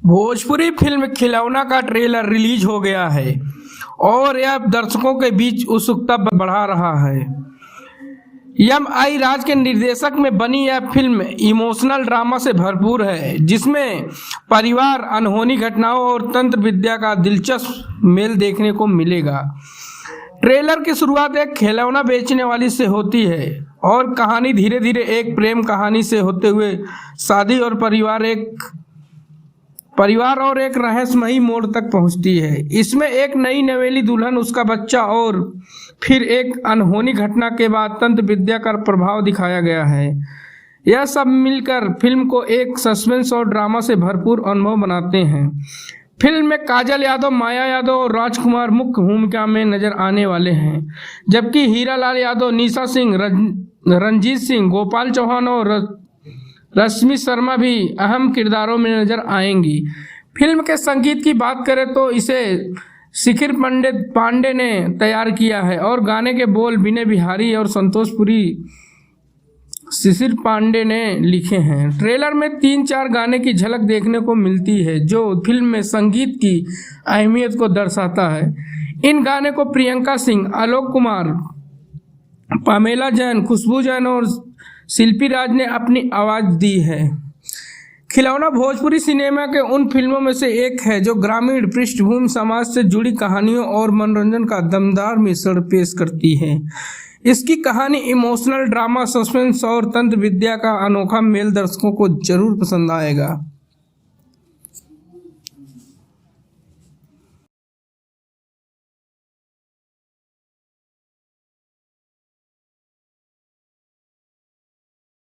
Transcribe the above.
Bhojpuri film खिलौना का trailer release हो गया है और यह दर्शकों के बीच उत्सुकता बढ़ा रहा है। एम.आई. राज के निर्देशक में बनी यह फिल्म इमोशनल ड्रामा से भरपूर है, जिसमें परिवार, अनहोनी घटनाओं और तंत्र विद्या का दिलचस्प मेल देखने को मिलेगा। ट्रेलर की शुरुआत एक खिलौना बेचने वाली से होती है और कहानी धीरे धीरे एक प्रेम कहानी से होते हुए शादी और परिवार और एक रहस्यमयी मोड़ तक पहुंचती है। इसमें एक नई नवेली दुल्हन, उसका बच्चा और फिर एक अनहोनी घटना के बाद तंत्र विद्या का प्रभाव दिखाया गया है। यह सब मिलकर फिल्म को एक सस्पेंस और ड्रामा से भरपूर अनुभव बनाते हैं। फिल्म में काजल यादव, माया यादव और राजकुमार मुख्य भूमिका में नजर आने वाले हैं, जबकि हीरालाल यादव, निशा सिंह, रंजीत सिंह, गोपाल चौहान और रश्मि शर्मा भी अहम किरदारों में नजर आएंगी। फिल्म के संगीत की बात करें तो इसे शिखर पांडे ने तैयार किया है और गाने के बोल विनय बिहारी और संतोष पुरी शिशिर पांडे ने लिखे हैं। ट्रेलर में 3-4 गाने की झलक देखने को मिलती है, जो फिल्म में संगीत की अहमियत को दर्शाता है। इन गाने को प्रियंका सिंह, आलोक कुमार, पामेला जैन, खुशबू जैन और शिल्पी राज ने अपनी आवाज़ दी है। खिलौना भोजपुरी सिनेमा के उन फिल्मों में से एक है जो ग्रामीण पृष्ठभूमि, समाज से जुड़ी कहानियों और मनोरंजन का दमदार मिश्रण पेश करती है। इसकी कहानी इमोशनल ड्रामा, सस्पेंस और तंत्र विद्या का अनोखा मेल दर्शकों को जरूर पसंद आएगा।